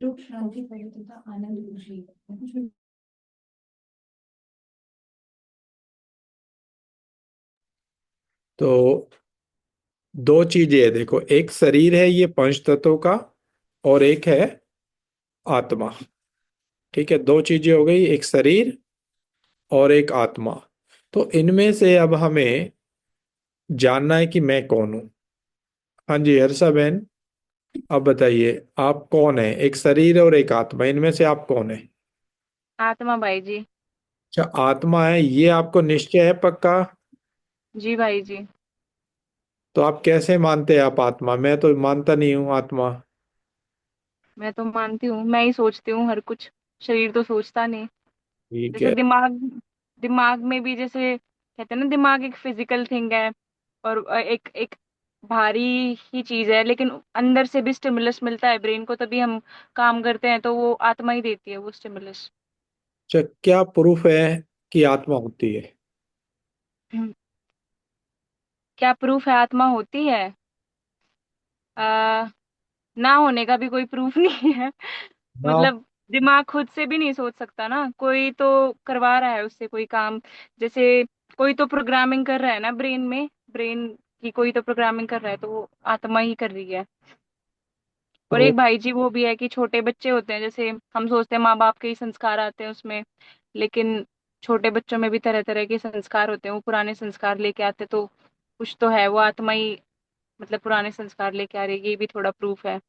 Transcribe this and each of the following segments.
सुख शांति भय तथा आनंद खुशी कुछ भी। तो दो चीजें है, देखो, एक शरीर है ये पंच तत्वों का, और एक है आत्मा। ठीक है, दो चीजें हो गई, एक शरीर और एक आत्मा। तो इनमें से अब हमें जानना है कि मैं कौन हूं। हाँ जी हर्षा बहन, आप बताइए, आप कौन है? एक शरीर और एक आत्मा, इनमें से आप कौन है? आत्मा भाई जी। अच्छा, आत्मा है, ये आपको निश्चय है पक्का? जी भाई जी। तो आप कैसे मानते हैं आप आत्मा? मैं तो मानता नहीं हूँ आत्मा। मैं तो मानती हूँ, मैं ही सोचती हूँ हर कुछ। शरीर तो सोचता नहीं। ठीक जैसे है। दिमाग, दिमाग में भी जैसे कहते हैं ना, दिमाग एक फिजिकल थिंग है। और एक एक भारी ही चीज है, लेकिन अंदर से भी स्टिमुलस मिलता है ब्रेन को, तभी हम काम करते हैं, तो वो आत्मा ही देती है वो स्टिमुलस। अच्छा, क्या प्रूफ है कि आत्मा होती है? क्या प्रूफ है आत्मा होती है? आ, ना होने का भी कोई प्रूफ नहीं है। ना। मतलब दिमाग खुद से भी नहीं सोच सकता ना, कोई तो करवा रहा है उससे कोई काम। जैसे कोई तो प्रोग्रामिंग कर रहा है ना ब्रेन में, ब्रेन की कोई तो प्रोग्रामिंग कर रहा है, तो वो आत्मा ही कर रही है। और तो एक भाई जी वो भी है कि छोटे बच्चे होते हैं, जैसे हम सोचते हैं माँ बाप के ही संस्कार आते हैं उसमें, लेकिन छोटे बच्चों में भी तरह तरह के संस्कार होते हैं, वो पुराने संस्कार लेके आते हैं, तो कुछ तो है वो आत्मा ही, मतलब पुराने संस्कार लेके आ रही है, ये भी थोड़ा प्रूफ है।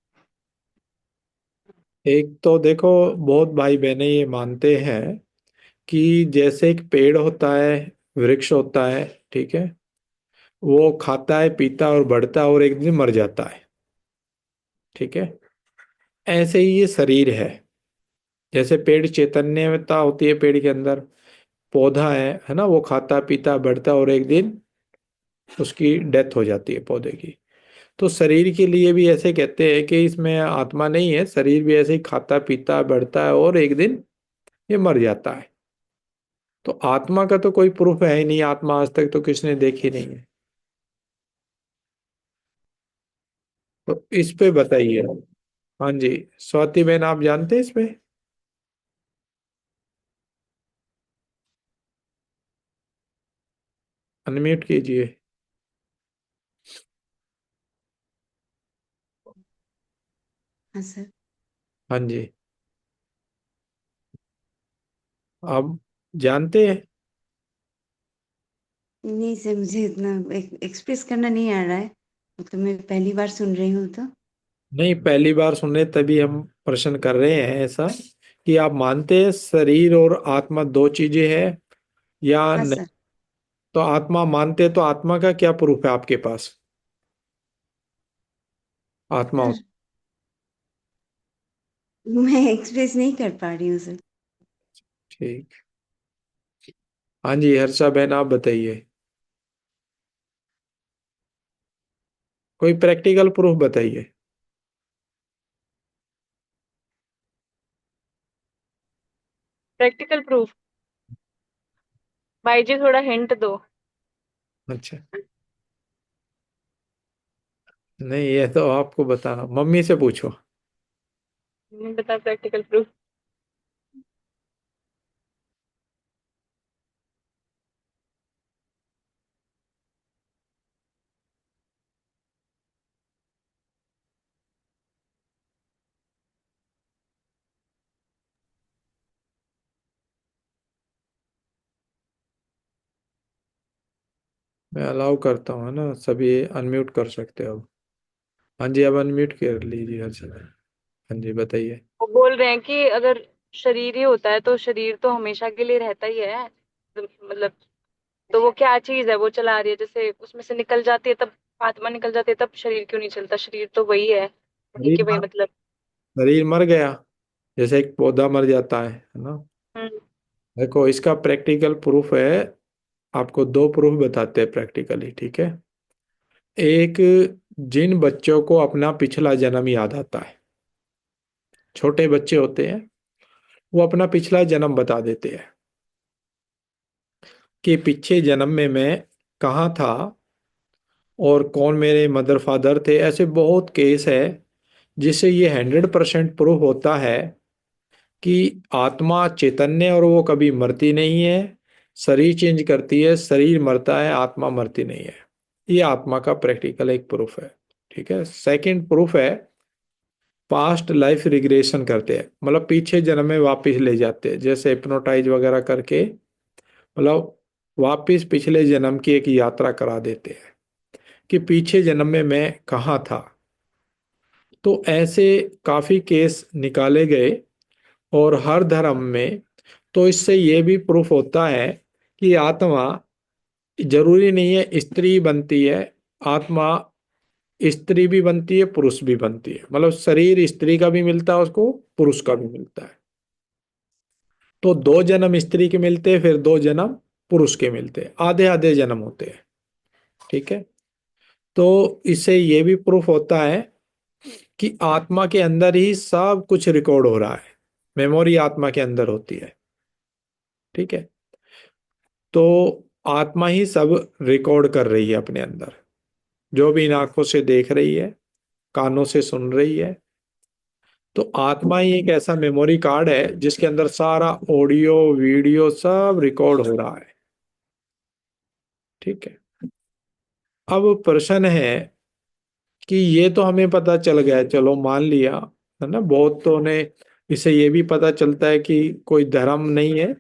एक तो देखो, बहुत भाई बहनें ये मानते हैं कि जैसे एक पेड़ होता है, वृक्ष होता है, ठीक है, वो खाता है पीता और बढ़ता है और एक दिन मर जाता है। ठीक है, ऐसे ही ये शरीर है। जैसे पेड़ चैतन्यता होती है पेड़ के अंदर, पौधा है ना, वो खाता पीता बढ़ता और एक दिन उसकी डेथ हो जाती है पौधे की। तो शरीर के लिए भी ऐसे कहते हैं कि इसमें आत्मा नहीं है, शरीर भी ऐसे ही खाता पीता बढ़ता है और एक दिन ये मर जाता है। तो आत्मा का तो कोई प्रूफ है ही नहीं, आत्मा आज तक तो किसने देखी नहीं है। तो इस पे बताइए। हाँ जी, स्वाति बहन, आप जानते हैं इस पे? अनम्यूट कीजिए। हाँ सर। हाँ जी, आप जानते हैं? नहीं सर, मुझे इतना एक्सप्रेस करना नहीं आ रहा है। मतलब मैं पहली बार सुन रही हूँ तो। नहीं, पहली बार सुने तभी हम प्रश्न कर रहे हैं ऐसा, कि आप मानते हैं शरीर और आत्मा दो चीजें हैं या हाँ नहीं? सर। तो आत्मा मानते हैं, तो आत्मा का क्या प्रूफ है आपके पास? आत्मा सर मैं एक्सप्रेस नहीं कर पा रही हूँ सर। ठीक। हाँ जी हर्षा बहन, आप बताइए, कोई प्रैक्टिकल प्रूफ बताइए। Practical proof? भाई जी थोड़ा हिंट दो। अच्छा, नहीं ये तो आपको बताना, मम्मी से पूछो। नहीं बता प्रैक्टिकल प्रूफ। मैं अलाउ करता हूँ, है ना, सभी अनम्यूट कर सकते हो अब। हाँ जी, अब अनम्यूट कर लीजिए हर्षा बहन। हाँ जी बताइए। वो बोल रहे हैं कि अगर शरीर ही होता है तो शरीर तो हमेशा के लिए रहता ही है, मतलब तो वो क्या चीज है वो चला रही है, जैसे उसमें से निकल जाती है तब, आत्मा निकल जाती है तब शरीर क्यों नहीं चलता? शरीर तो वही है, वही शरीर के वही मर मतलब। शरीर मर गया, जैसे एक पौधा मर जाता है ना। हम्म। देखो, इसका प्रैक्टिकल प्रूफ है, आपको दो प्रूफ बताते हैं प्रैक्टिकली, ठीक है। एक, जिन बच्चों को अपना पिछला जन्म याद आता है, छोटे बच्चे होते हैं, वो अपना पिछला जन्म बता देते हैं कि पिछले जन्म में मैं कहाँ था और कौन मेरे मदर फादर थे। ऐसे बहुत केस है जिससे ये 100% प्रूफ होता है कि आत्मा चैतन्य और वो कभी मरती नहीं है। शरीर चेंज करती है, शरीर मरता है, आत्मा मरती नहीं है। ये आत्मा का प्रैक्टिकल एक प्रूफ है। ठीक है। सेकंड प्रूफ है, पास्ट लाइफ रिग्रेशन करते हैं, मतलब पीछे जन्म में वापस ले जाते हैं, जैसे हिप्नोटाइज वगैरह करके, मतलब वापस पिछले जन्म की एक यात्रा करा देते हैं कि पीछे जन्म में मैं कहाँ था। तो ऐसे काफी केस निकाले गए और हर धर्म में। तो इससे ये भी प्रूफ होता है कि आत्मा जरूरी नहीं है स्त्री बनती है, आत्मा स्त्री भी बनती है, पुरुष भी बनती है, मतलब शरीर स्त्री का भी मिलता है उसको, पुरुष का भी मिलता है। तो 2 जन्म स्त्री के मिलते हैं, फिर 2 जन्म पुरुष के मिलते हैं, आधे आधे जन्म होते हैं। ठीक है। तो इससे ये भी प्रूफ होता है कि आत्मा के अंदर ही सब कुछ रिकॉर्ड हो रहा है, मेमोरी आत्मा के अंदर होती है। ठीक है। तो आत्मा ही सब रिकॉर्ड कर रही है अपने अंदर, जो भी इन आंखों से देख रही है, कानों से सुन रही है। तो आत्मा ही एक ऐसा मेमोरी कार्ड है जिसके अंदर सारा ऑडियो वीडियो सब रिकॉर्ड हो रहा है। ठीक है। अब प्रश्न है कि ये तो हमें पता चल गया, चलो मान लिया, है ना, बहुतों ने। इससे ये भी पता चलता है कि कोई धर्म नहीं है,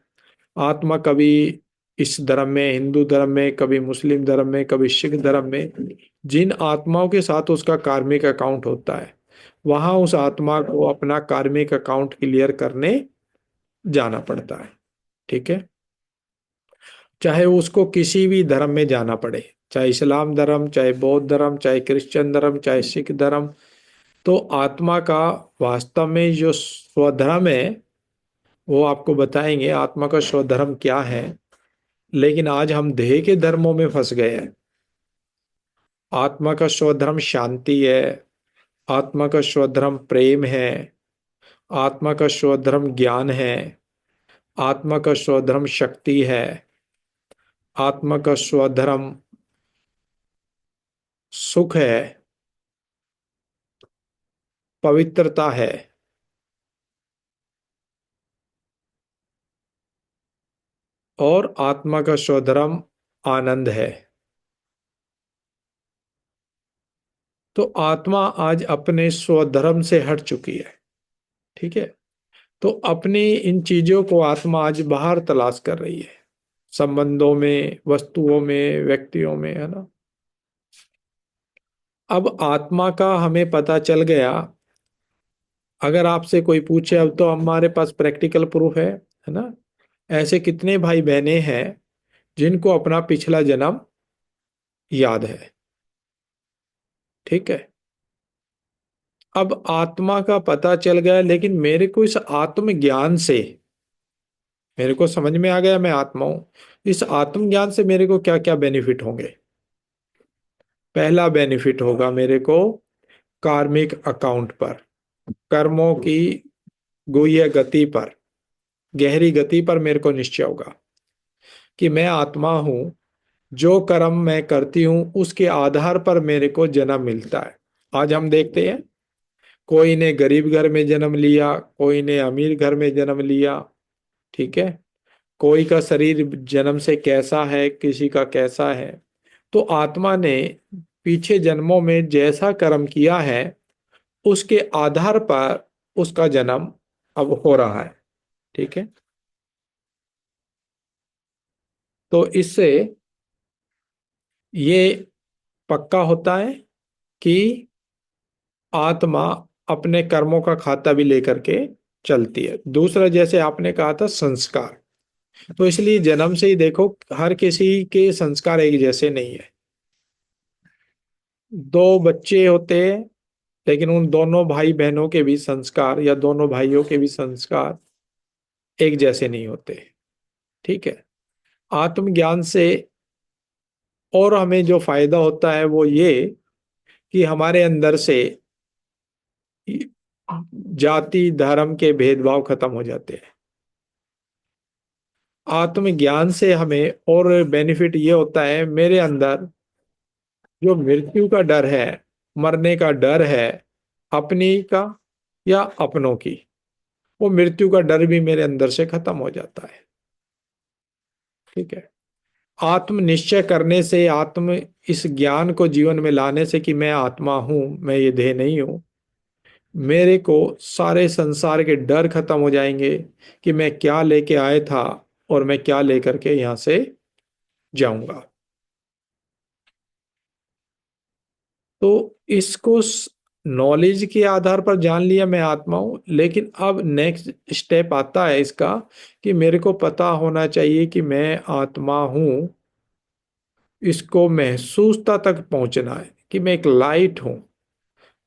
आत्मा कभी इस धर्म में, हिंदू धर्म में, कभी मुस्लिम धर्म में, कभी सिख धर्म में, जिन आत्माओं के साथ उसका कार्मिक अकाउंट होता है, वहां उस आत्मा को अपना कार्मिक अकाउंट क्लियर करने जाना पड़ता है। ठीक है। चाहे उसको किसी भी धर्म में जाना पड़े, चाहे इस्लाम धर्म, चाहे बौद्ध धर्म, चाहे क्रिश्चियन धर्म, चाहे सिख धर्म। तो आत्मा का वास्तव में जो स्वधर्म है वो आपको बताएंगे आत्मा का स्वधर्म क्या है। लेकिन आज हम देह के धर्मों में फंस गए हैं। आत्मा का स्वधर्म शांति है, आत्मा का स्वधर्म प्रेम है, आत्मा का स्वधर्म ज्ञान है, आत्मा का स्वधर्म शक्ति है, आत्मा का स्वधर्म सुख है, पवित्रता है, और आत्मा का स्वधर्म आनंद है। तो आत्मा आज अपने स्वधर्म से हट चुकी है। ठीक है। तो अपनी इन चीजों को आत्मा आज बाहर तलाश कर रही है, संबंधों में, वस्तुओं में, व्यक्तियों में, है ना। अब आत्मा का हमें पता चल गया। अगर आपसे कोई पूछे, अब तो हमारे पास प्रैक्टिकल प्रूफ है ना। ऐसे कितने भाई बहनें हैं जिनको अपना पिछला जन्म याद है। ठीक है। अब आत्मा का पता चल गया, लेकिन मेरे को इस आत्मज्ञान से, मेरे को समझ में आ गया मैं आत्मा हूं, इस आत्मज्ञान से मेरे को क्या क्या बेनिफिट होंगे। पहला बेनिफिट होगा मेरे को कार्मिक अकाउंट पर, कर्मों की गुह्य गति पर, गहरी गति पर मेरे को निश्चय होगा कि मैं आत्मा हूं। जो कर्म मैं करती हूं उसके आधार पर मेरे को जन्म मिलता है। आज हम देखते हैं, कोई ने गरीब घर में जन्म लिया, कोई ने अमीर घर में जन्म लिया। ठीक है। कोई का शरीर जन्म से कैसा है, किसी का कैसा है। तो आत्मा ने पीछे जन्मों में जैसा कर्म किया है उसके आधार पर उसका जन्म अब हो रहा है। ठीक है। तो इससे ये पक्का होता है कि आत्मा अपने कर्मों का खाता भी लेकर के चलती है। दूसरा, जैसे आपने कहा था संस्कार, तो इसलिए जन्म से ही देखो हर किसी के संस्कार एक जैसे नहीं है। 2 बच्चे होते हैं, लेकिन उन दोनों भाई बहनों के भी संस्कार, या दोनों भाइयों के भी संस्कार एक जैसे नहीं होते। ठीक है। आत्मज्ञान से और हमें जो फायदा होता है वो ये कि हमारे अंदर से जाति धर्म के भेदभाव खत्म हो जाते हैं। आत्मज्ञान से हमें और बेनिफिट ये होता है, मेरे अंदर जो मृत्यु का डर है, मरने का डर है, अपनी का या अपनों की, वो मृत्यु का डर भी मेरे अंदर से खत्म हो जाता है। ठीक है। आत्म निश्चय करने से, आत्म इस ज्ञान को जीवन में लाने से कि मैं आत्मा हूं, मैं ये देह नहीं हूं, मेरे को सारे संसार के डर खत्म हो जाएंगे कि मैं क्या लेके आया था और मैं क्या लेकर के यहां से जाऊंगा। तो इसको नॉलेज के आधार पर जान लिया मैं आत्मा हूं, लेकिन अब नेक्स्ट स्टेप आता है इसका कि मेरे को पता होना चाहिए कि मैं आत्मा हूं। इसको महसूसता तक पहुंचना है कि मैं एक लाइट हूं।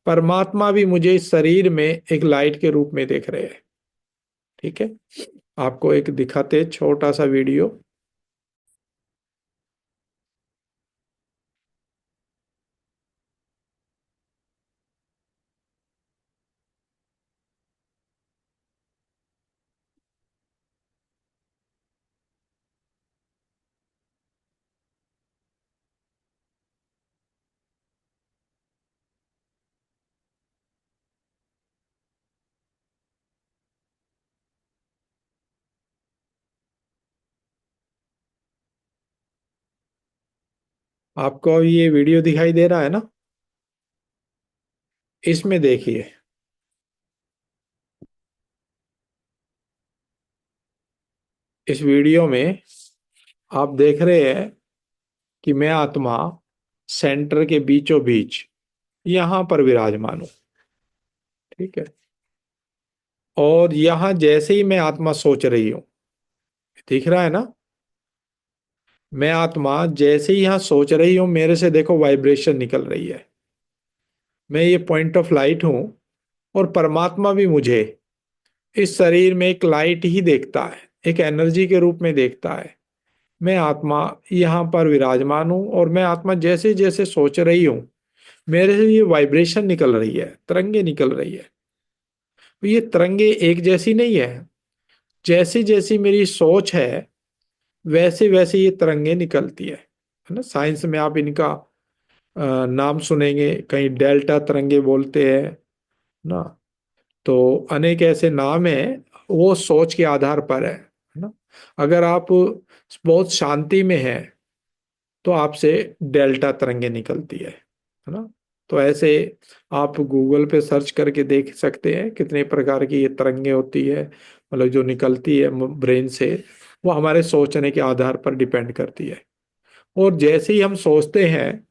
परमात्मा भी मुझे इस शरीर में एक लाइट के रूप में देख रहे हैं। ठीक है। आपको एक दिखाते छोटा सा वीडियो। आपको ये वीडियो दिखाई दे रहा है ना? इसमें देखिए, इस वीडियो में आप देख रहे हैं कि मैं आत्मा सेंटर के बीचों बीच यहां पर विराजमान हूं। ठीक है। और यहां जैसे ही मैं आत्मा सोच रही हूं, दिख रहा है ना? मैं आत्मा जैसे ही यहां सोच रही हूं, मेरे से देखो वाइब्रेशन निकल रही है। मैं ये पॉइंट ऑफ लाइट हूं, और परमात्मा भी मुझे इस शरीर में एक लाइट ही देखता है, एक एनर्जी के रूप में देखता है। मैं आत्मा यहाँ पर विराजमान हूँ, और मैं आत्मा जैसे जैसे सोच रही हूँ, मेरे से ये वाइब्रेशन निकल रही है, तरंगे निकल रही है। तो ये तरंगे एक जैसी नहीं है। जैसी जैसी मेरी सोच है, वैसे वैसे ये तरंगे निकलती है ना? साइंस में आप इनका नाम सुनेंगे, कहीं डेल्टा तरंगे बोलते हैं ना। तो अनेक ऐसे नाम हैं, वो सोच के आधार पर है ना। अगर आप बहुत शांति में हैं, तो आपसे डेल्टा तरंगे निकलती है ना। तो ऐसे आप गूगल पे सर्च करके देख सकते हैं कितने प्रकार की ये तरंगे होती है, मतलब जो निकलती है ब्रेन से। वो हमारे सोचने के आधार पर डिपेंड करती है। और जैसे ही हम सोचते हैं,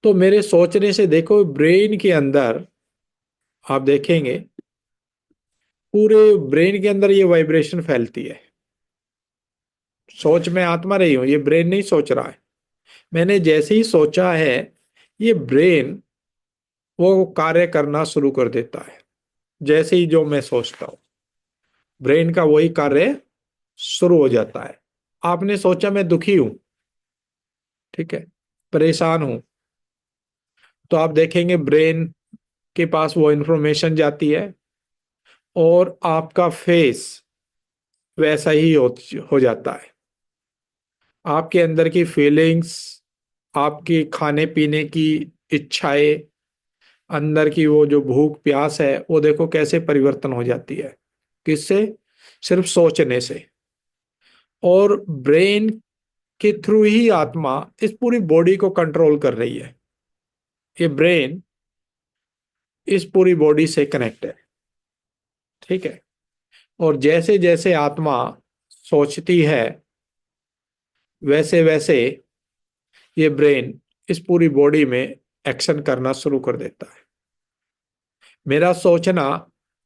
तो मेरे सोचने से देखो ब्रेन के अंदर आप देखेंगे, पूरे ब्रेन के अंदर ये वाइब्रेशन फैलती है। सोच में आत्मा रही हूं, ये ब्रेन नहीं सोच रहा है। मैंने जैसे ही सोचा है, ये ब्रेन वो कार्य करना शुरू कर देता है। जैसे ही जो मैं सोचता हूं, ब्रेन का वही कार्य शुरू हो जाता है। आपने सोचा मैं दुखी हूं, ठीक है, परेशान हूं, तो आप देखेंगे ब्रेन के पास वो इंफॉर्मेशन जाती है, और आपका फेस वैसा ही हो जाता है। आपके अंदर की फीलिंग्स, आपकी खाने पीने की इच्छाएं, अंदर की वो जो भूख प्यास है, वो देखो कैसे परिवर्तन हो जाती है। किससे? सिर्फ सोचने से। और ब्रेन के थ्रू ही आत्मा इस पूरी बॉडी को कंट्रोल कर रही है। ये ब्रेन इस पूरी बॉडी से कनेक्ट है। ठीक है। और जैसे जैसे आत्मा सोचती है, वैसे वैसे ये ब्रेन इस पूरी बॉडी में एक्शन करना शुरू कर देता है। मेरा सोचना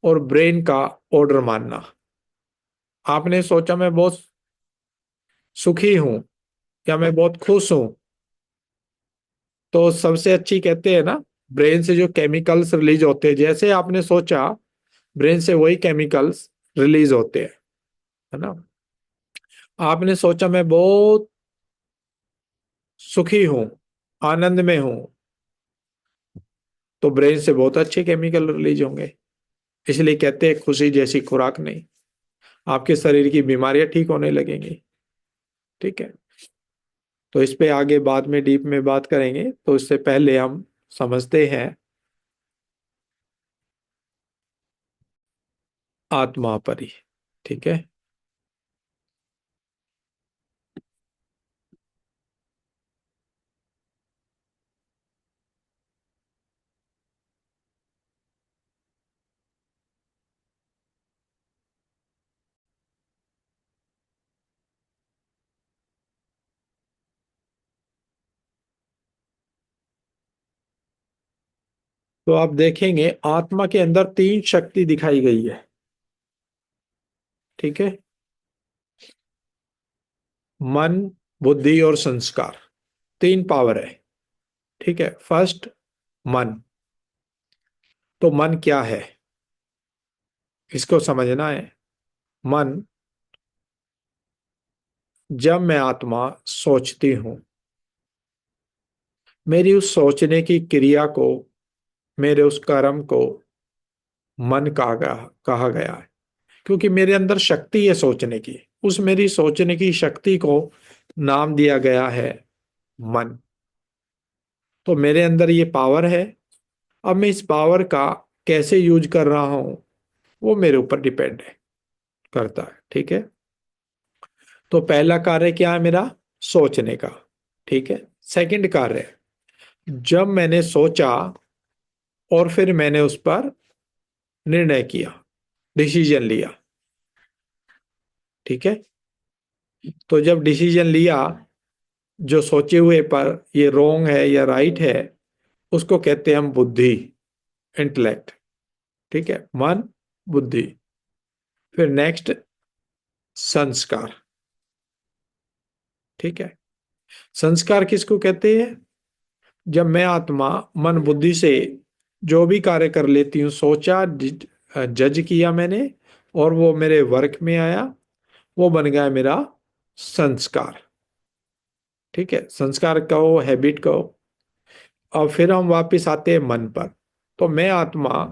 और ब्रेन का ऑर्डर मानना। आपने सोचा मैं बहुत सुखी हूं या मैं बहुत खुश हूं, तो सबसे अच्छी कहते हैं ना, ब्रेन से जो केमिकल्स रिलीज होते हैं, जैसे आपने सोचा ब्रेन से वही केमिकल्स रिलीज होते हैं, है ना। आपने सोचा मैं बहुत सुखी हूं, आनंद में हूं, तो ब्रेन से बहुत अच्छे केमिकल रिलीज होंगे। इसलिए कहते हैं खुशी जैसी खुराक नहीं, आपके शरीर की बीमारियां ठीक होने लगेंगी। ठीक है। तो इस पे आगे बाद में डीप में बात करेंगे, तो इससे पहले हम समझते हैं आत्मा पर ही। ठीक है। तो आप देखेंगे आत्मा के अंदर तीन शक्ति दिखाई गई है। ठीक है। मन, बुद्धि और संस्कार, तीन पावर है। ठीक है। फर्स्ट, मन। तो मन क्या है, इसको समझना है। मन, जब मैं आत्मा सोचती हूं, मेरी उस सोचने की क्रिया को, मेरे उस कर्म को मन कहा गया है। क्योंकि मेरे अंदर शक्ति है सोचने की, उस मेरी सोचने की शक्ति को नाम दिया गया है मन। तो मेरे अंदर ये पावर है। अब मैं इस पावर का कैसे यूज कर रहा हूं, वो मेरे ऊपर डिपेंड है, करता है। ठीक है। तो पहला कार्य क्या है मेरा, सोचने का। ठीक है। सेकंड कार्य, जब मैंने सोचा और फिर मैंने उस पर निर्णय किया, डिसीजन लिया। ठीक है। तो जब डिसीजन लिया, जो सोचे हुए पर ये रोंग है या राइट है, उसको कहते हैं हम बुद्धि, इंटेलेक्ट। ठीक है। मन, बुद्धि। फिर नेक्स्ट, संस्कार। ठीक है। संस्कार किसको कहते हैं, जब मैं आत्मा मन बुद्धि से जो भी कार्य कर लेती हूँ, सोचा, जज किया मैंने, और वो मेरे वर्क में आया, वो बन गया मेरा संस्कार। ठीक है। संस्कार कहो, हैबिट कहो। और फिर हम वापस आते हैं मन पर। तो मैं आत्मा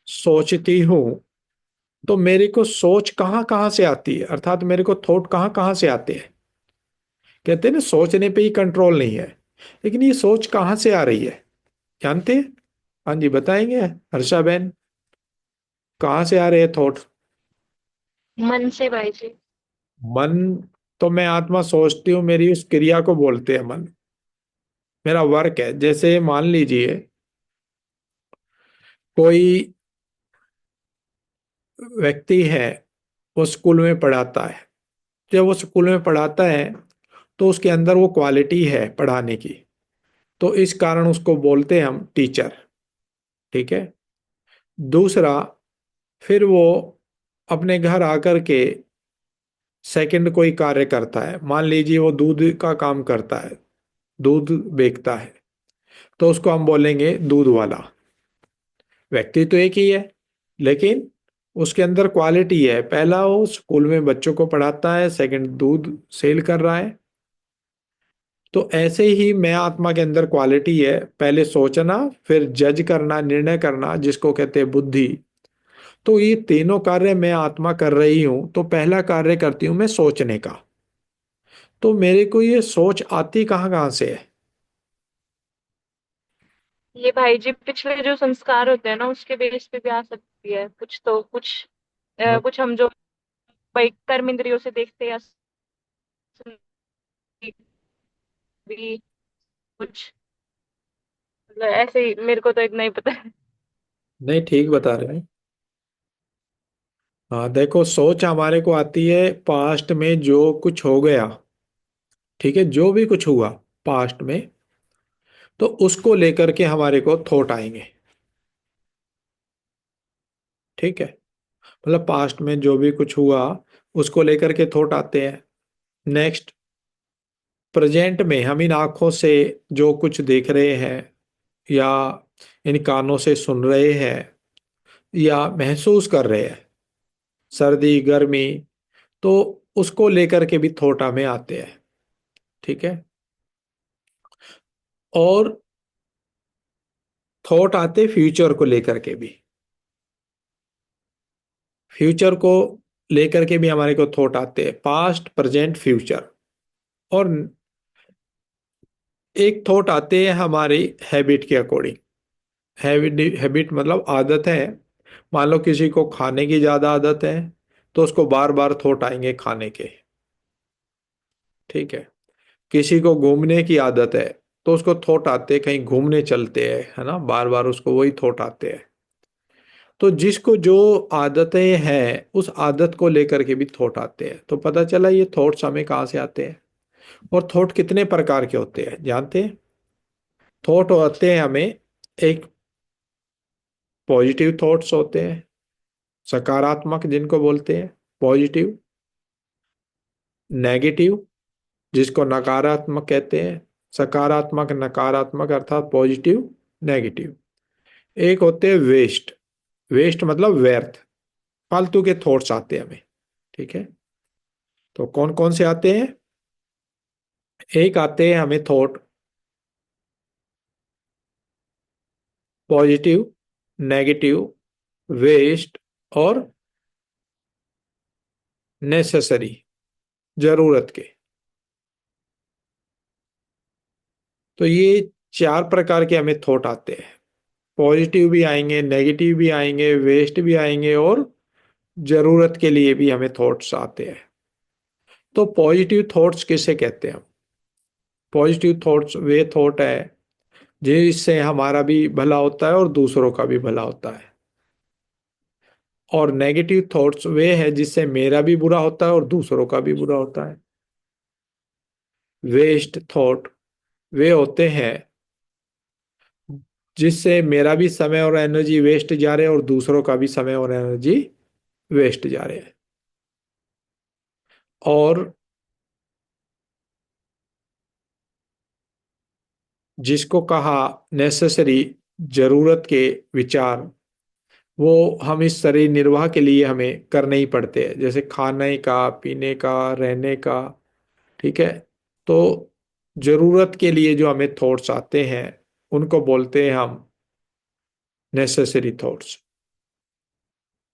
सोचती हूँ, तो मेरे को सोच कहाँ कहाँ से आती है, अर्थात मेरे को थॉट कहाँ कहाँ से आते हैं। कहते हैं ना, सोचने पे ही कंट्रोल नहीं है, लेकिन ये सोच कहाँ से आ रही है, जानते हैं? हाँ जी, बताएंगे हर्षा बहन, कहाँ से आ रहे हैं थॉट? मन से भाई जी। मन, तो मैं आत्मा सोचती हूँ, मेरी उस क्रिया को बोलते हैं मन, मेरा वर्क है। जैसे मान लीजिए कोई व्यक्ति है, वो स्कूल में पढ़ाता है। जब वो स्कूल में पढ़ाता है, तो उसके अंदर वो क्वालिटी है पढ़ाने की, तो इस कारण उसको बोलते हैं हम टीचर। ठीक है। दूसरा, फिर वो अपने घर आकर के सेकंड कोई कार्य करता है। मान लीजिए वो दूध का काम करता है, दूध बेचता है, तो उसको हम बोलेंगे दूध वाला। व्यक्ति तो एक ही है, लेकिन उसके अंदर क्वालिटी है। पहला वो स्कूल में बच्चों को पढ़ाता है, सेकंड दूध सेल कर रहा है। तो ऐसे ही मैं आत्मा के अंदर क्वालिटी है, पहले सोचना, फिर जज करना, निर्णय करना, जिसको कहते हैं बुद्धि। तो ये तीनों कार्य मैं आत्मा कर रही हूं। तो पहला कार्य करती हूं मैं सोचने का। तो मेरे को ये सोच आती कहाँ कहाँ से है? ये भाई जी पिछले जो संस्कार होते हैं ना, उसके बेस पे भी आ सकती है कुछ तो कुछ। कुछ हम जो भाई कर्म इंद्रियों से देखते हैं या सुनते भी कुछ, मतलब ऐसे ही मेरे को तो इतना ही पता है। नहीं, ठीक बता रहे हैं। हाँ देखो, सोच हमारे को आती है पास्ट में जो कुछ हो गया। ठीक है। जो भी कुछ हुआ पास्ट में, तो उसको लेकर के हमारे को थॉट आएंगे। ठीक है। मतलब पास्ट में जो भी कुछ हुआ, उसको लेकर के थॉट आते हैं। नेक्स्ट, प्रेजेंट में हम इन आंखों से जो कुछ देख रहे हैं, या इन कानों से सुन रहे हैं, या महसूस कर रहे हैं, सर्दी गर्मी, तो उसको लेकर के भी थॉट हमें आते हैं। ठीक है। और थॉट आते फ्यूचर को लेकर के भी, फ्यूचर को लेकर के भी हमारे को थॉट आते हैं, पास्ट प्रेजेंट फ्यूचर। और एक थॉट आते हैं हमारी हैबिट के अकॉर्डिंग। हैबिट हैबिट मतलब आदत है। मान लो किसी को खाने की ज्यादा आदत है, तो उसको बार बार थॉट आएंगे खाने के। ठीक है। किसी को घूमने की आदत है, तो उसको थॉट आते हैं कहीं घूमने चलते हैं, है ना, बार बार उसको वही थॉट आते हैं। तो जिसको जो आदतें हैं उस आदत को लेकर के भी थॉट आते हैं। तो पता चला ये थॉट्स हमें कहाँ से आते हैं। और थॉट कितने प्रकार के होते हैं जानते हैं? थॉट होते हैं हमें, एक पॉजिटिव थॉट्स होते हैं, सकारात्मक जिनको बोलते हैं पॉजिटिव, नेगेटिव जिसको नकारात्मक कहते हैं, सकारात्मक नकारात्मक अर्थात पॉजिटिव नेगेटिव। एक होते हैं वेस्ट। वेस्ट मतलब व्यर्थ, फालतू के थॉट्स आते हैं हमें। ठीक है। तो कौन कौन से आते हैं? एक आते हैं हमें थॉट पॉजिटिव, नेगेटिव, वेस्ट और नेसेसरी, जरूरत के। तो ये चार प्रकार के हमें थॉट आते हैं। पॉजिटिव भी आएंगे, नेगेटिव भी आएंगे, वेस्ट भी आएंगे और जरूरत के लिए भी हमें थॉट्स आते हैं। तो पॉजिटिव थॉट्स किसे कहते हैं? पॉजिटिव थॉट्स वे थॉट है जिससे हमारा भी भला होता है और दूसरों का भी भला होता है। और नेगेटिव थॉट्स वे है जिससे मेरा भी बुरा होता है और दूसरों का भी बुरा होता है। वेस्ट थॉट वे होते हैं जिससे मेरा भी समय और एनर्जी वेस्ट जा रहे हैं और दूसरों का भी समय और एनर्जी वेस्ट जा रहे हैं। और जिसको कहा नेसेसरी, जरूरत के विचार, वो हम इस शरीर निर्वाह के लिए हमें करने ही पड़ते हैं, जैसे खाने का, पीने का, रहने का। ठीक है। तो जरूरत के लिए जो हमें थॉट्स आते हैं उनको बोलते हैं हम नेसेसरी थॉट्स।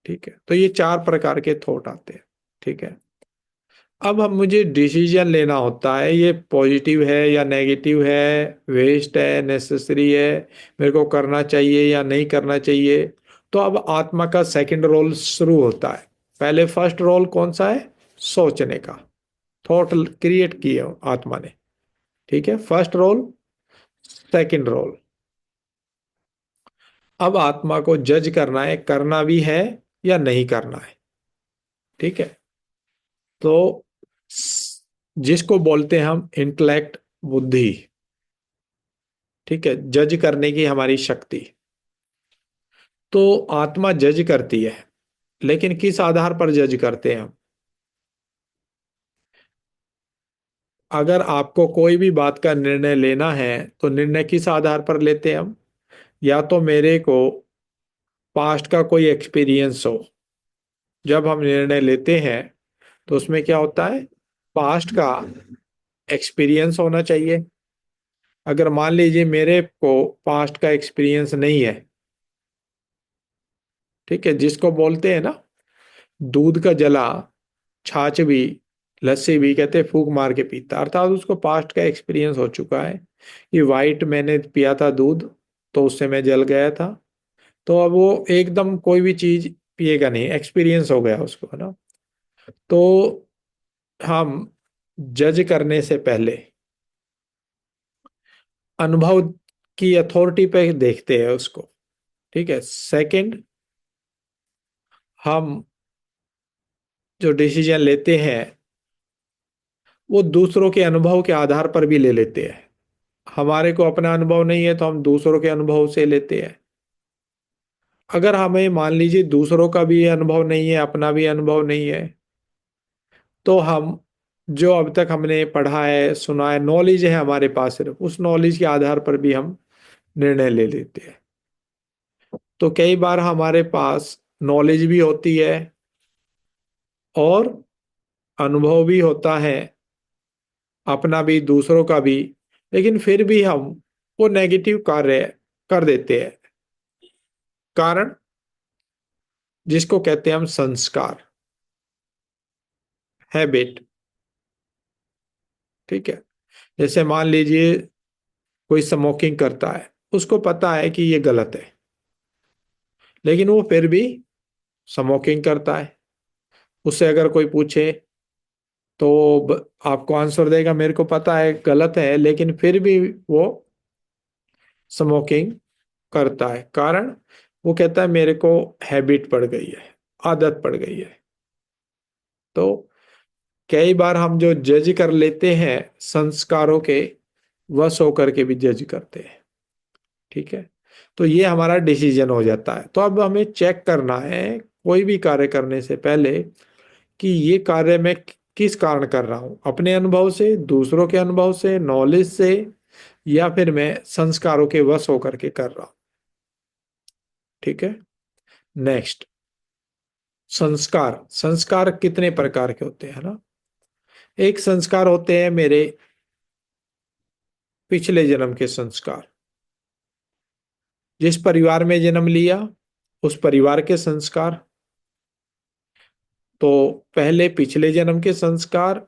ठीक है। तो ये चार प्रकार के थॉट आते हैं। ठीक है। अब हम मुझे डिसीजन लेना होता है, ये पॉजिटिव है या नेगेटिव है, वेस्ट है नेसेसरी है, मेरे को करना चाहिए या नहीं करना चाहिए। तो अब आत्मा का सेकंड रोल शुरू होता है। पहले फर्स्ट रोल कौन सा है? सोचने का। थॉट क्रिएट किए आत्मा ने। ठीक है, फर्स्ट रोल। सेकंड रोल, अब आत्मा को जज करना है, करना भी है या नहीं करना है। ठीक है। तो जिसको बोलते हैं हम इंटेलेक्ट, बुद्धि। ठीक है, जज करने की हमारी शक्ति। तो आत्मा जज करती है, लेकिन किस आधार पर जज करते हैं हम? अगर आपको कोई भी बात का निर्णय लेना है तो निर्णय किस आधार पर लेते हैं हम? या तो मेरे को पास्ट का कोई एक्सपीरियंस हो। जब हम निर्णय लेते हैं तो उसमें क्या होता है? पास्ट का एक्सपीरियंस होना चाहिए। अगर मान लीजिए मेरे को पास्ट का एक्सपीरियंस नहीं है, ठीक है, जिसको बोलते हैं ना, दूध का जला, छाछ भी, लस्सी भी कहते हैं फूंक मार के पीता, अर्थात उसको पास्ट का एक्सपीरियंस हो चुका है कि वाइट मैंने पिया था दूध, तो उससे मैं जल गया था। तो अब वो एकदम कोई भी चीज पिएगा नहीं, एक्सपीरियंस हो गया उसको, है ना। तो हम जज करने से पहले अनुभव की अथॉरिटी पे देखते हैं उसको। ठीक है। सेकंड, हम जो डिसीजन लेते हैं वो दूसरों के अनुभव के आधार पर भी ले लेते हैं। हमारे को अपना अनुभव नहीं है तो हम दूसरों के अनुभव से लेते हैं। अगर हमें मान लीजिए दूसरों का भी अनुभव नहीं है, अपना भी अनुभव नहीं है, तो हम जो अब तक हमने पढ़ा है, सुना है, नॉलेज है हमारे पास, सिर्फ उस नॉलेज के आधार पर भी हम निर्णय ले लेते हैं। तो कई बार हमारे पास नॉलेज भी होती है और अनुभव भी होता है, अपना भी दूसरों का भी, लेकिन फिर भी हम वो नेगेटिव कार्य कर देते हैं। कारण जिसको कहते हैं हम संस्कार, हैबिट। ठीक है। जैसे मान लीजिए कोई स्मोकिंग करता है, उसको पता है कि ये गलत है, लेकिन वो फिर भी स्मोकिंग करता है। उससे अगर कोई पूछे तो आपको आंसर देगा मेरे को पता है गलत है, लेकिन फिर भी वो स्मोकिंग करता है। कारण वो कहता है मेरे को हैबिट पड़ गई है, आदत पड़ गई है। तो कई बार हम जो जज कर लेते हैं संस्कारों के वश होकर के भी जज करते हैं। ठीक है, तो ये हमारा डिसीजन हो जाता है। तो अब हमें चेक करना है कोई भी कार्य करने से पहले कि ये कार्य मैं किस कारण कर रहा हूं, अपने अनुभव से, दूसरों के अनुभव से, नॉलेज से, या फिर मैं संस्कारों के वश होकर के कर रहा हूं। ठीक है। नेक्स्ट, संस्कार। संस्कार कितने प्रकार के होते हैं ना। एक संस्कार होते हैं मेरे पिछले जन्म के संस्कार। जिस परिवार में जन्म लिया उस परिवार के संस्कार। तो पहले पिछले जन्म के संस्कार,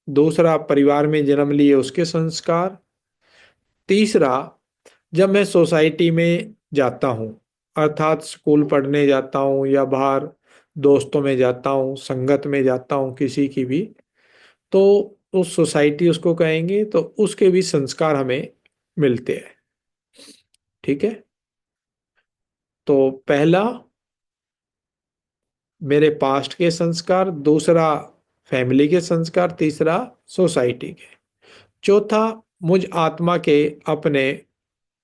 दूसरा परिवार में जन्म लिए उसके संस्कार, तीसरा जब मैं सोसाइटी में जाता हूँ, अर्थात स्कूल पढ़ने जाता हूँ या बाहर दोस्तों में जाता हूँ, संगत में जाता हूँ किसी की भी, तो उस सोसाइटी उसको कहेंगे, तो उसके भी संस्कार हमें मिलते हैं। ठीक है। तो पहला मेरे पास्ट के संस्कार, दूसरा फैमिली के संस्कार, तीसरा सोसाइटी के, चौथा मुझ आत्मा के अपने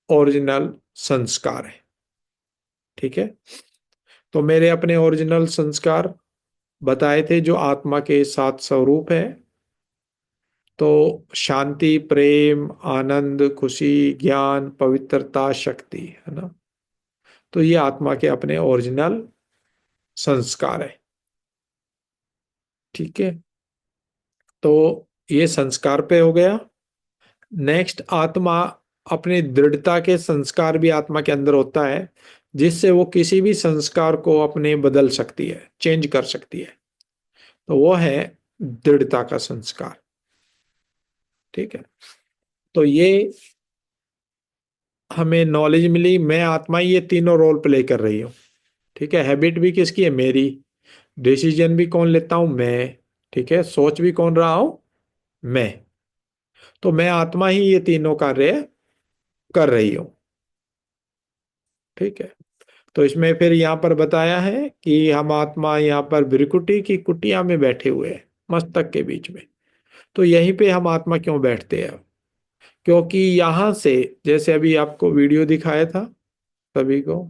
ओरिजिनल संस्कार है। ठीक है। तो मेरे अपने ओरिजिनल संस्कार बताए थे जो आत्मा के सात स्वरूप है। तो शांति, प्रेम, आनंद, खुशी, ज्ञान, पवित्रता, शक्ति, है ना। तो ये आत्मा के अपने ओरिजिनल संस्कार है। ठीक है। तो ये संस्कार पे हो गया। नेक्स्ट, आत्मा अपने दृढ़ता के संस्कार भी आत्मा के अंदर होता है, जिससे वो किसी भी संस्कार को अपने बदल सकती है, चेंज कर सकती है। तो वो है दृढ़ता का संस्कार। ठीक है। तो ये हमें नॉलेज मिली, मैं आत्मा ये तीनों रोल प्ले कर रही हूँ। ठीक है। हैबिट भी किसकी है, मेरी। डिसीजन भी कौन लेता हूं, मैं। ठीक है। सोच भी कौन रहा हूं, मैं। तो मैं आत्मा ही ये तीनों कार्य कर रही हूं। ठीक है। तो इसमें फिर यहाँ पर बताया है कि हम आत्मा यहाँ पर भृकुटी की कुटिया में बैठे हुए हैं, मस्तक के बीच में। तो यहीं पे हम आत्मा क्यों बैठते हैं, क्योंकि यहां से, जैसे अभी आपको वीडियो दिखाया था सभी को,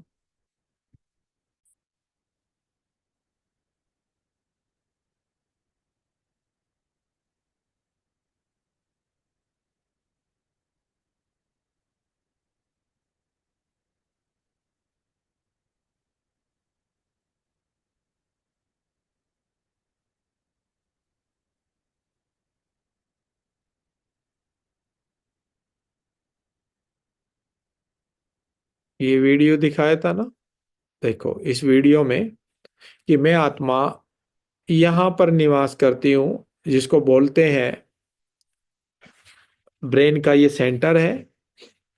ये वीडियो दिखाया था ना। देखो इस वीडियो में कि मैं आत्मा यहाँ पर निवास करती हूँ, जिसको बोलते हैं ब्रेन का ये सेंटर है,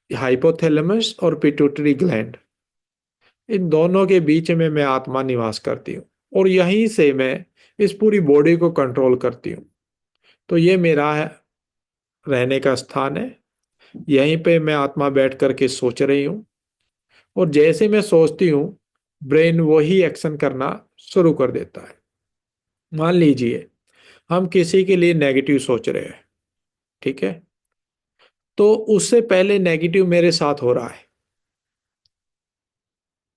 हाइपोथैलेमस और पिट्यूटरी ग्लैंड। इन दोनों के बीच में मैं आत्मा निवास करती हूँ, और यहीं से मैं इस पूरी बॉडी को कंट्रोल करती हूँ। तो ये मेरा रहने का स्थान है। यहीं पे मैं आत्मा बैठ करके सोच रही हूँ, और जैसे मैं सोचती हूँ ब्रेन वही एक्शन करना शुरू कर देता है। मान लीजिए हम किसी के लिए नेगेटिव सोच रहे हैं। ठीक है। तो उससे पहले नेगेटिव मेरे साथ हो रहा है,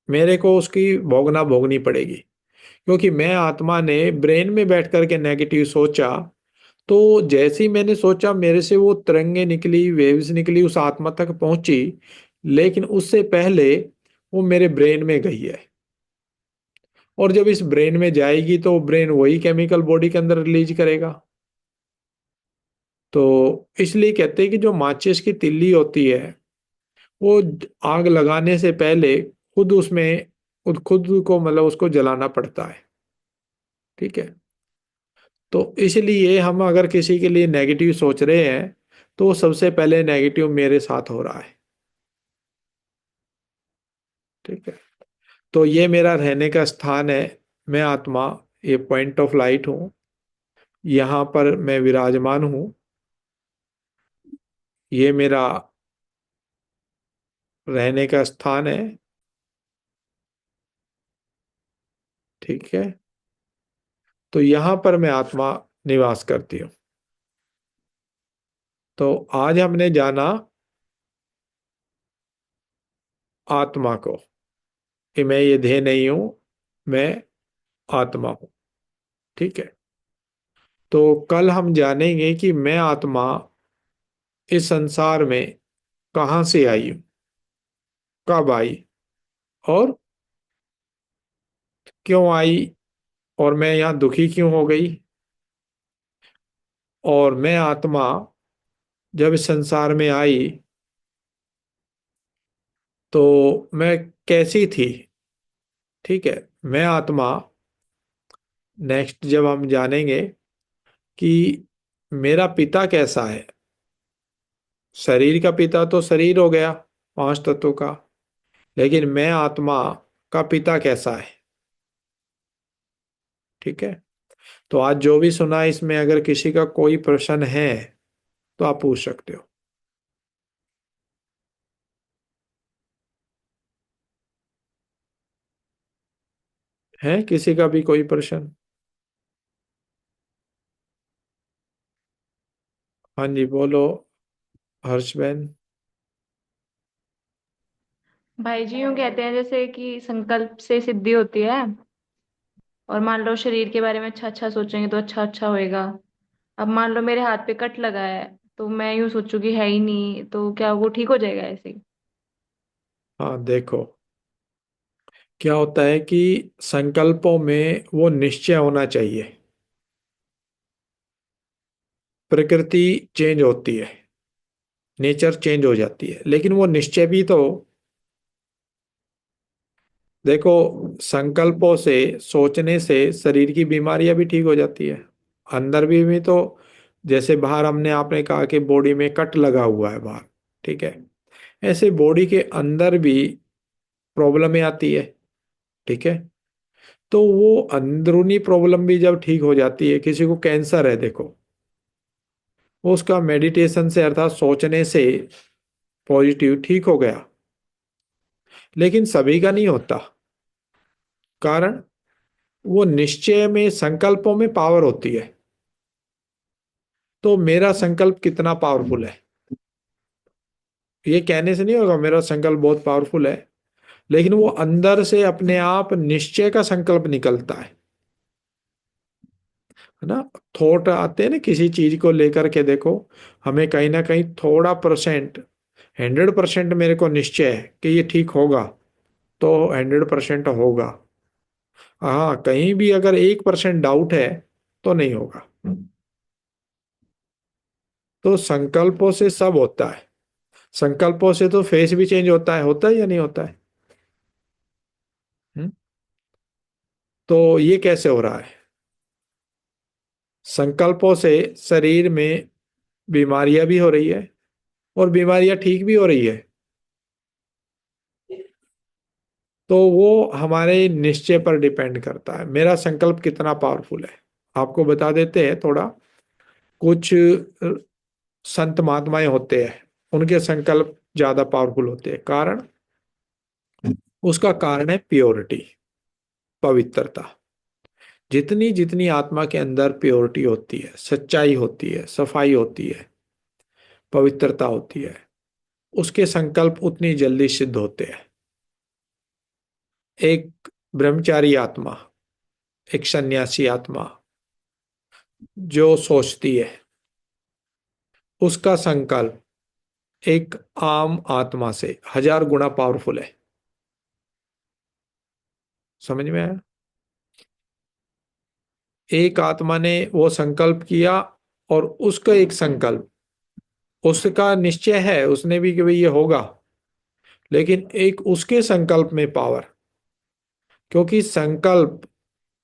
मेरे को उसकी भोगना भोगनी पड़ेगी, क्योंकि मैं आत्मा ने ब्रेन में बैठ करके नेगेटिव सोचा। तो जैसे ही मैंने सोचा मेरे से वो तरंगे निकली, वेव्स निकली, उस आत्मा तक पहुंची, लेकिन उससे पहले वो मेरे ब्रेन में गई है। और जब इस ब्रेन में जाएगी तो ब्रेन वही केमिकल बॉडी के अंदर रिलीज करेगा। तो इसलिए कहते हैं कि जो माचिस की तिल्ली होती है, वो आग लगाने से पहले खुद उसमें खुद को, मतलब उसको जलाना पड़ता है। ठीक है। तो इसलिए हम अगर किसी के लिए नेगेटिव सोच रहे हैं, तो सबसे पहले नेगेटिव मेरे साथ हो रहा है। ठीक है। तो ये मेरा रहने का स्थान है। मैं आत्मा, ये पॉइंट ऑफ लाइट हूँ, यहाँ पर मैं विराजमान हूँ। ये मेरा रहने का स्थान है। ठीक है, तो यहाँ पर मैं आत्मा निवास करती हूँ। तो आज हमने जाना आत्मा को, कि मैं ये देह नहीं हूं, मैं आत्मा हूं। ठीक है, तो कल हम जानेंगे कि मैं आत्मा इस संसार में कहाँ से आई हूं, कब आई, और क्यों आई, और मैं यहाँ दुखी क्यों हो गई, और मैं आत्मा जब इस संसार में आई तो मैं कैसी थी। ठीक है, मैं आत्मा, नेक्स्ट जब हम जानेंगे कि मेरा पिता कैसा है। शरीर का पिता तो शरीर हो गया, पांच तत्वों का, लेकिन मैं आत्मा का पिता कैसा है। ठीक है, तो आज जो भी सुना इसमें अगर किसी का कोई प्रश्न है तो आप पूछ सकते हो। है किसी का भी कोई प्रश्न? हाँ जी, बोलो हर्षबेन। भाई जी यूं कहते हैं जैसे कि संकल्प से सिद्धि होती है, और मान लो शरीर के बारे में अच्छा अच्छा सोचेंगे तो अच्छा अच्छा होएगा। अब मान लो मेरे हाथ पे कट लगा है, तो मैं यूं सोचूं कि है ही नहीं, तो क्या वो ठीक हो जाएगा ऐसे ही? हाँ देखो, क्या होता है कि संकल्पों में वो निश्चय होना चाहिए। प्रकृति चेंज होती है, नेचर चेंज हो जाती है, लेकिन वो निश्चय भी तो। देखो, संकल्पों से, सोचने से शरीर की बीमारियां भी ठीक हो जाती है। अंदर भी तो, जैसे बाहर हमने, आपने कहा कि बॉडी में कट लगा हुआ है बाहर, ठीक है, ऐसे बॉडी के अंदर भी प्रॉब्लमें आती है। ठीक है, तो वो अंदरूनी प्रॉब्लम भी जब ठीक हो जाती है, किसी को कैंसर है देखो, वो उसका मेडिटेशन से अर्थात सोचने से पॉजिटिव ठीक हो गया, लेकिन सभी का नहीं होता। कारण, वो निश्चय में, संकल्पों में पावर होती है। तो मेरा संकल्प कितना पावरफुल है, ये कहने से नहीं होगा मेरा संकल्प बहुत पावरफुल है, लेकिन वो अंदर से अपने आप निश्चय का संकल्प निकलता है ना। थॉट आते हैं ना किसी चीज को लेकर के, देखो, हमें कहीं ना कहीं थोड़ा परसेंट, 100% मेरे को निश्चय है कि ये ठीक होगा, तो 100% होगा। हाँ, कहीं भी अगर 1% डाउट है तो नहीं होगा। तो संकल्पों से सब होता है। संकल्पों से तो फेस भी चेंज होता है या नहीं होता है? हम्म? तो ये कैसे हो रहा है? संकल्पों से शरीर में बीमारियां भी हो रही है, और बीमारियां ठीक भी हो रही है। तो वो हमारे निश्चय पर डिपेंड करता है, मेरा संकल्प कितना पावरफुल है। आपको बता देते हैं थोड़ा, कुछ संत महात्माएं होते हैं, उनके संकल्प ज्यादा पावरफुल होते हैं। कारण, उसका कारण है प्योरिटी, पवित्रता। जितनी जितनी आत्मा के अंदर प्योरिटी होती है, सच्चाई होती है, सफाई होती है, पवित्रता होती है, उसके संकल्प उतनी जल्दी सिद्ध होते हैं। एक ब्रह्मचारी आत्मा, एक सन्यासी आत्मा जो सोचती है, उसका संकल्प एक आम आत्मा से 1000 गुना पावरफुल है। समझ में आया? एक आत्मा ने वो संकल्प किया, और उसका एक संकल्प, उसका निश्चय है उसने भी कि भाई ये होगा, लेकिन एक उसके संकल्प में पावर, क्योंकि संकल्प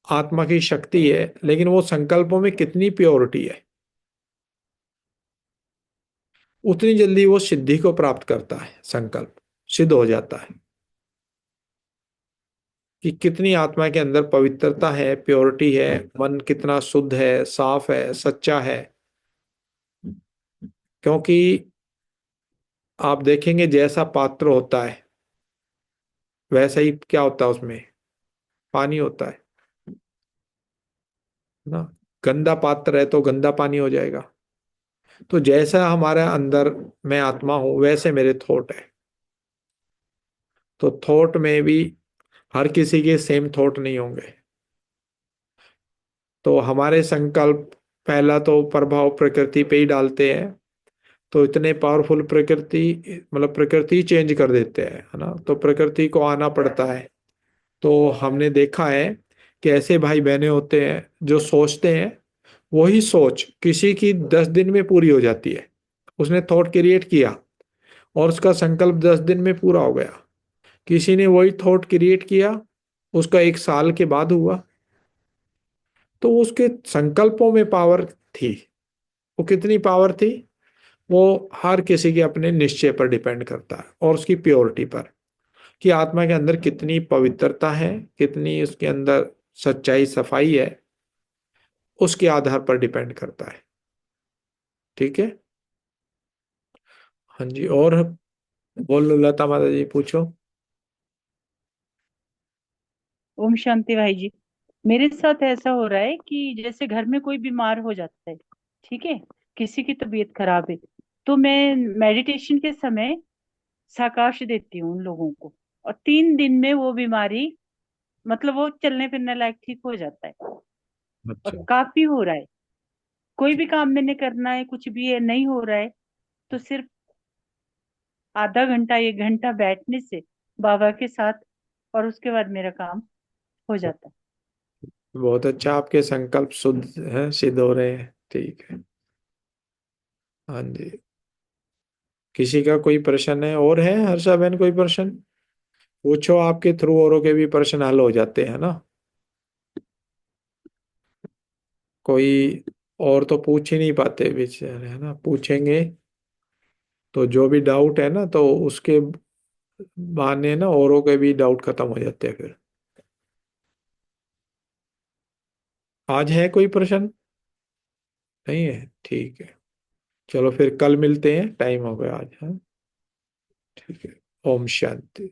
आत्मा की शक्ति है, लेकिन वो संकल्पों में कितनी प्योरिटी है, उतनी जल्दी वो सिद्धि को प्राप्त करता है, संकल्प सिद्ध हो जाता है। कि कितनी आत्मा के अंदर पवित्रता है, प्योरिटी है, मन कितना शुद्ध है, साफ है, सच्चा है। क्योंकि आप देखेंगे जैसा पात्र होता है वैसा ही क्या होता है उसमें, पानी होता है ना। गंदा पात्र है तो गंदा पानी हो जाएगा। तो जैसा हमारे अंदर मैं आत्मा हूं वैसे मेरे थॉट है। तो थॉट में भी हर किसी के सेम थॉट नहीं होंगे। तो हमारे संकल्प पहला तो प्रभाव प्रकृति पे ही डालते हैं। तो इतने पावरफुल प्रकृति, मतलब प्रकृति चेंज कर देते हैं, है ना। तो प्रकृति को आना पड़ता है। तो हमने देखा है कि ऐसे भाई बहने होते हैं जो सोचते हैं, वही सोच किसी की 10 दिन में पूरी हो जाती है। उसने थॉट क्रिएट किया और उसका संकल्प 10 दिन में पूरा हो गया। किसी ने वही थॉट क्रिएट किया, उसका 1 साल के बाद हुआ। तो उसके संकल्पों में पावर थी। वो कितनी पावर थी, वो हर किसी के अपने निश्चय पर डिपेंड करता है और उसकी प्योरिटी पर, कि आत्मा के अंदर कितनी पवित्रता है, कितनी उसके अंदर सच्चाई सफाई है, उसके आधार पर डिपेंड करता है। ठीक है। हाँ जी, और बोलो लता माता जी, पूछो। ओम शांति भाई जी। मेरे साथ ऐसा हो रहा है कि जैसे घर में कोई बीमार हो जाता है, ठीक है, किसी की तबीयत खराब है, तो मैं मेडिटेशन के समय शाबाश देती हूँ उन लोगों को, और 3 दिन में वो बीमारी, मतलब वो चलने फिरने लायक ठीक हो जाता है। और अच्छा। काफी हो रहा है। कोई भी काम मैंने करना है, कुछ भी है नहीं हो रहा है, तो सिर्फ आधा घंटा 1 घंटा बैठने से बाबा के साथ, और उसके बाद मेरा काम हो जाता है। बहुत अच्छा, आपके संकल्प शुद्ध हैं, सिद्ध हो रहे हैं। ठीक है। हाँ जी। किसी का कोई प्रश्न है और है हर्षा बहन, कोई प्रश्न पूछो, आपके थ्रू औरों के भी प्रश्न हल हो जाते हैं ना। कोई और तो पूछ ही नहीं पाते बेचारे, है ना। पूछेंगे तो जो भी डाउट है ना, तो उसके बहाने ना औरों के भी डाउट खत्म हो जाते हैं फिर। आज है कोई प्रश्न? नहीं है, ठीक है। चलो फिर कल मिलते हैं, टाइम हो गया आज। हाँ, ठीक है। ओम शांति।